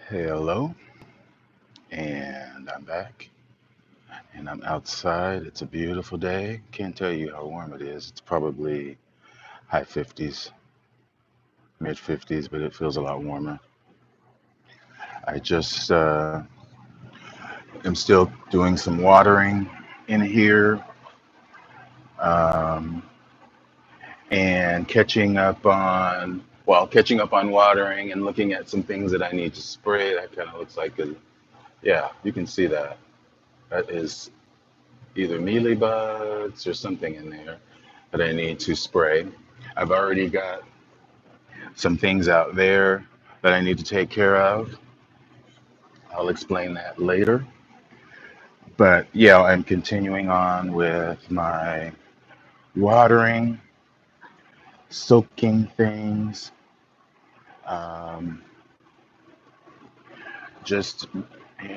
Hello, and I'm back, and I'm outside. It's a beautiful day. Can't tell you how warm it is. It's probably high 50s, mid 50s, but it feels a lot warmer. I just am still doing some watering in here, um, and catching up on watering and looking at some things that I need to spray. That kind of looks like yeah, you can see that. That is either mealybugs or something in there that I need to spray. I've already got some things out there that I need to take care of. I'll explain that later. But yeah, I'm continuing on with my watering, soaking things, um, just,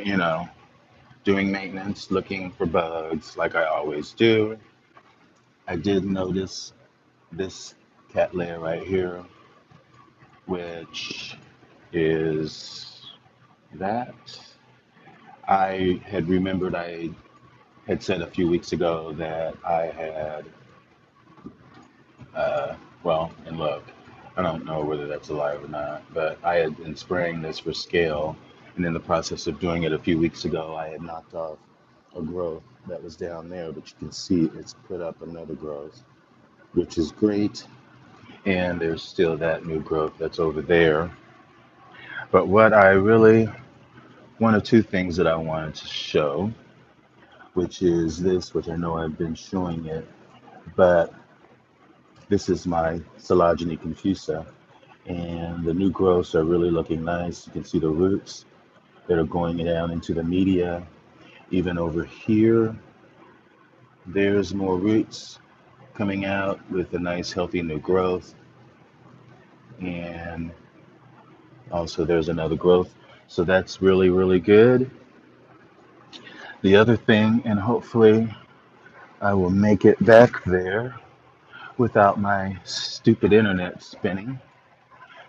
you know, doing maintenance, looking for bugs like I always do. I did notice this cat layer right here, which is that. I had remembered I had said a few weeks ago that I had, uh, in luck, I don't know whether that's a lie or not, but I had been spraying this for scale, and in the process of doing it a few weeks ago, I had knocked off a growth that was down there, but you can see it's put up another growth, which is great, and there's still that new growth that's over there. But what I really, one or two things that I wanted to show, which is this, which I know I've been showing it, but this is my Silageny confusa, and the new growths are really looking nice. You can see the roots that are going down into the media. Even over here, there's more roots coming out with a nice, healthy new growth, and also there's another growth. So that's really, really good. The other thing, and hopefully I will make it back there without my stupid internet spinning,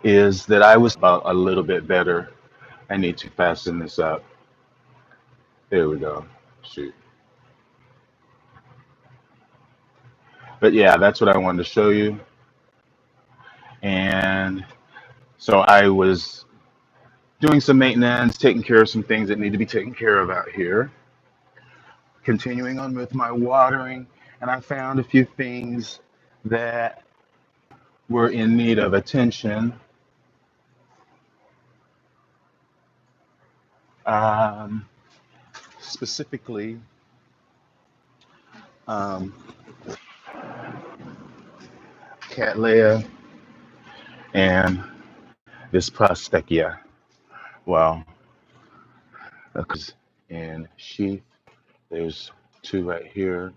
is that I was about a little bit better. I need to fasten this up. There we go. Shoot. But yeah, that's what I wanted to show you. And so I was doing some maintenance, taking care of some things that need to be taken care of out here, continuing on with my watering, and I found a few things that were in need of attention. Um, Specifically, um, Cattleya and this Prostechia. Well, in sheath, there's two right here,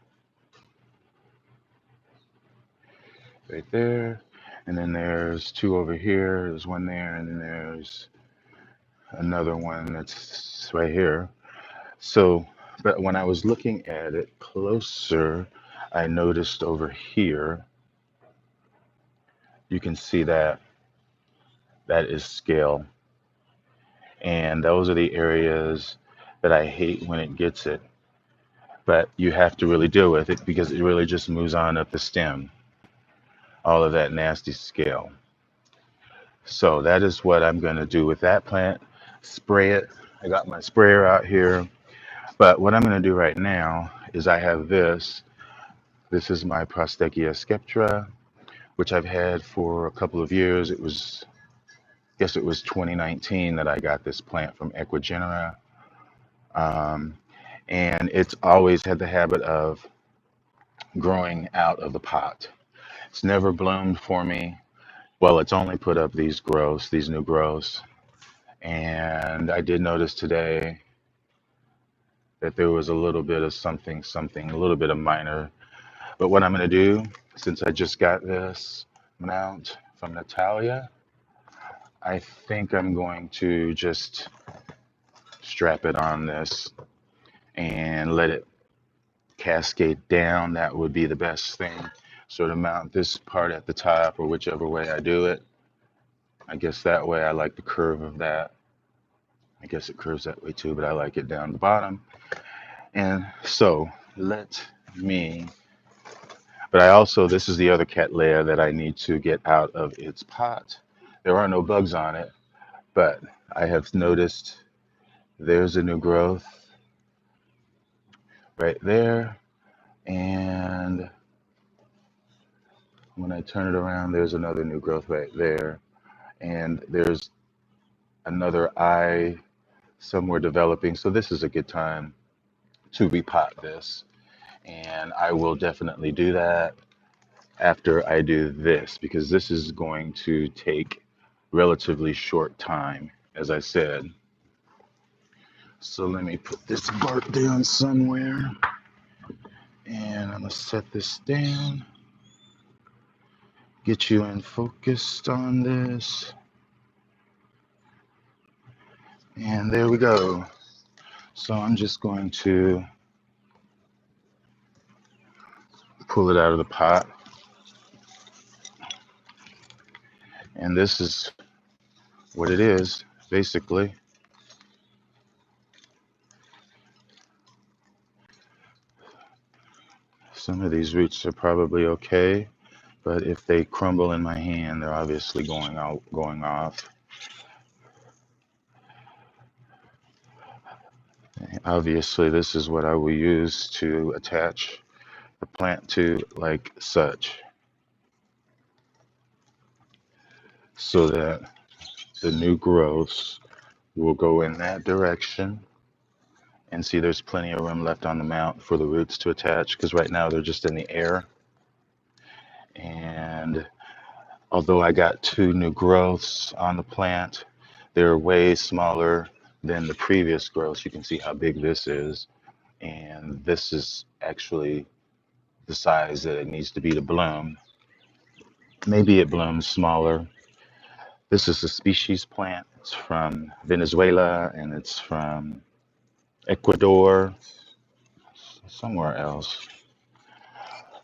right there, and then there's two over here. There's one there, and then there's another one that's right here. So, but when I was looking at it closer, I noticed over here, you can see that that is scale. And those are the areas that I hate when it gets it. But you have to really deal with it because it really just moves on up the stem, all of that nasty scale. So that is what I'm going to do with that plant. Spray it. I got my sprayer out here. But what I'm going to do right now is I have this. This is my Prostechia skeptra, which I've had for a couple of years. I guess it was 2019 that I got this plant from Equigenera. Um, and it's always had the habit of growing out of the pot. It's never bloomed for me. Well, it's only put up these growths, these new growths. And I did notice today that there was a little bit of something, a little bit of minor. But what I'm going to do, since I just got this mount from Natalia, I think I'm going to just strap it on this and let it cascade down. That would be the best thing. Sort of mount this part at the top or whichever way I do it. I guess that way I like the curve of that. I guess it curves that way too, but I like it down the bottom. And so let me, but I also, this is the other cattleya that I need to get out of its pot. There are no bugs on it, but I have noticed there's a new growth right there. And when I turn it around, there's another new growth right there. And there's another eye somewhere developing. So this is a good time to repot this. And I will definitely do that after I do this, because this is going to take relatively short time, as I said. So let me put this bark down somewhere, and I'm gonna set this down, get you in focused on this, and there we go. So I'm just going to pull it out of the pot, and this is what it is, basically. Some of these roots are probably okay, but if they crumble in my hand, they're obviously going off. Obviously, this is what I will use to attach the plant to, like such, so that the new growths will go in that direction. And see, there's plenty of room left on the mount for the roots to attach, because right now they're just in the air. And although I got 2 new growths on the plant, they're way smaller than the previous growths. You can see how big this is. And this is actually the size that it needs to be to bloom. Maybe it blooms smaller. This is a species plant. It's from Venezuela, and it's from Ecuador, somewhere else.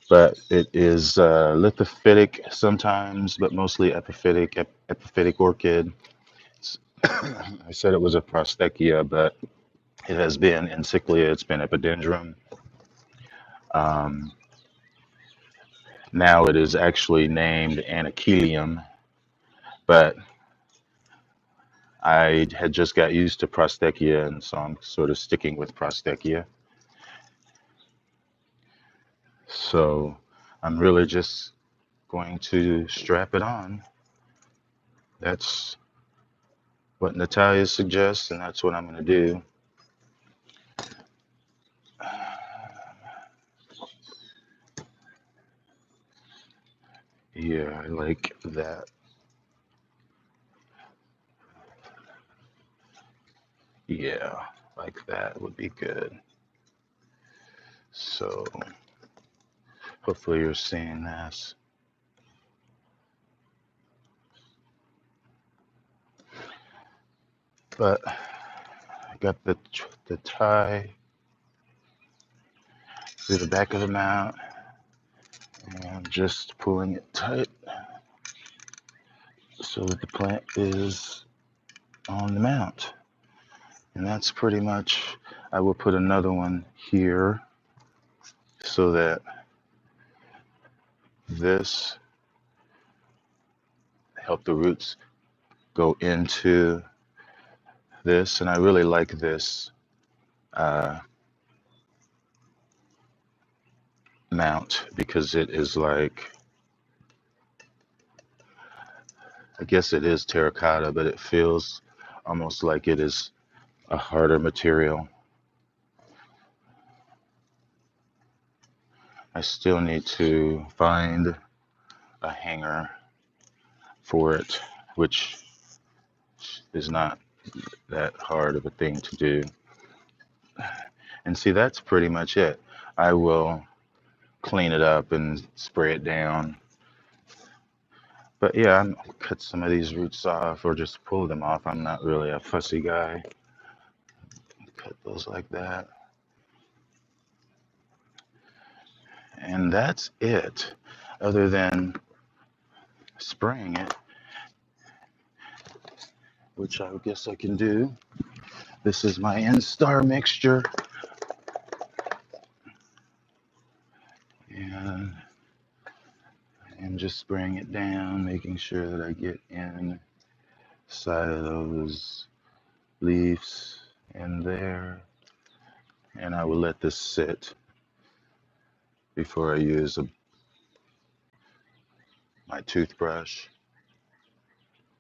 But it is lithophytic sometimes, but mostly epiphytic, epiphytic orchid. I said it was a Prostechia, but it has been encyclia, it's been epidendrum. Um, Now it is actually named Anachelium, but I had just got used to Prostechia, and so I'm sort of sticking with Prostechia. So I'm really just going to strap it on. That's what Natalia suggests, and that's what I'm going to do. Yeah, I like that. Yeah, like that would be good. So hopefully you're seeing this. But I got the tie through the back of the mount, and I'm just pulling it tight so that the plant is on the mount. And that's pretty much, I will put another one here so that this help the roots go into this. And I really like this mount, because it is like, I guess it is terracotta, but it feels almost like it is a harder material. I still need to find a hanger for it, which is not that hard of a thing to do. And see, that's pretty much it. I will clean it up and spray it down. But yeah, I'm gonna cut some of these roots off or just pull them off. I'm not really a fussy guy. Cut those like that. And that's it, other than spraying it, which I guess I can do. This is my N-Star mixture, and I'm just spraying it down, making sure that I get inside of those leaves in there. And I will let this sit before I use my toothbrush.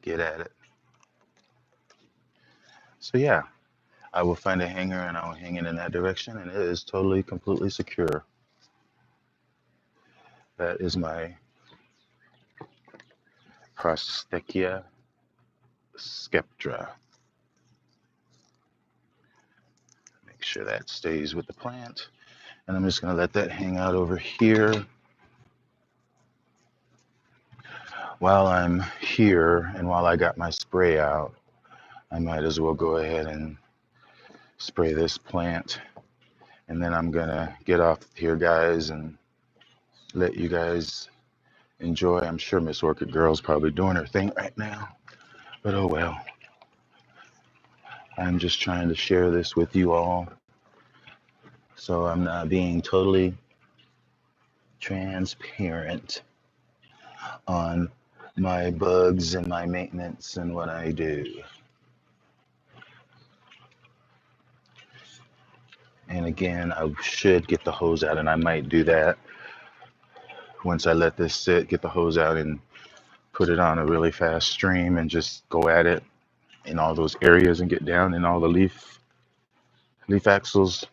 Get at it. So yeah, I will find a hanger and I will hang it in that direction, and it is totally, completely secure. That is my Prostechia Skeptra. Make sure that stays with the plant. And I'm just going to let that hang out over here. While I'm here and while I got my spray out, I might as well go ahead and spray this plant. And then I'm going to get off here, guys, and let you guys enjoy. I'm sure Miss Orchid Girl's probably doing her thing right now, but oh well. I'm just trying to share this with you all, so I'm not being totally transparent on my bugs and my maintenance and what I do. And again, I should get the hose out, and I might do that once I let this sit, get the hose out and put it on a really fast stream and just go at it in all those areas and get down in all the leaf axils.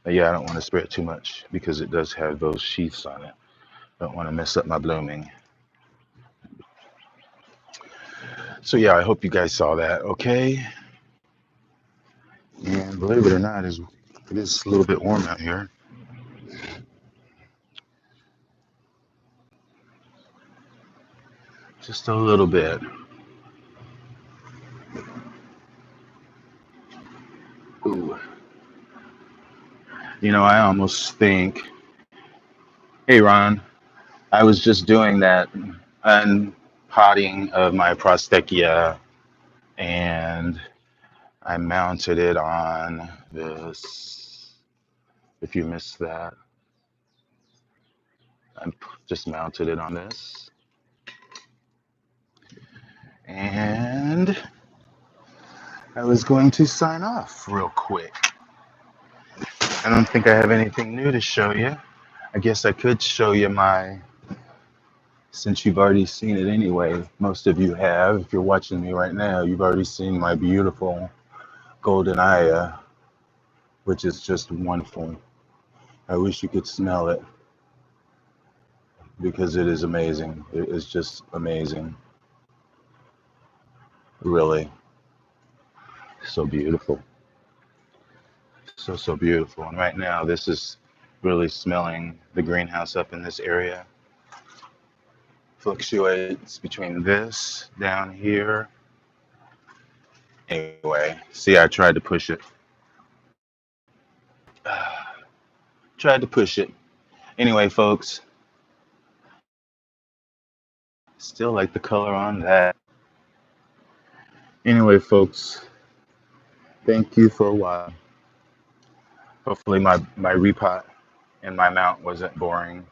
But yeah, I don't want to spray it too much because it does have those sheaths on it. Don't want to mess up my blooming. So yeah, I hope you guys saw that, okay? And believe it or not, it is a little bit warm out here. Just a little bit. Ooh. You know, I almost think, hey Ron, I was just doing that unpotting of my Prostechia, and I mounted it on this. If you missed that, I just mounted it on this. And I was going to sign off real quick. I don't think I have anything new to show you. I guess I could show you since you've already seen it anyway. Most of you have. If you're watching me right now, you've already seen my beautiful golden aya, which is just wonderful. I wish you could smell it because it is amazing. It is just amazing. Really. So beautiful. So beautiful. And right now, this is really smelling the greenhouse up in this area. Fluctuates between this down here. Anyway, see, I tried to push it. Tried to push it. Anyway, folks, still like the color on that. Anyway, folks, thank you for watching. Hopefully my repot and my mount wasn't boring.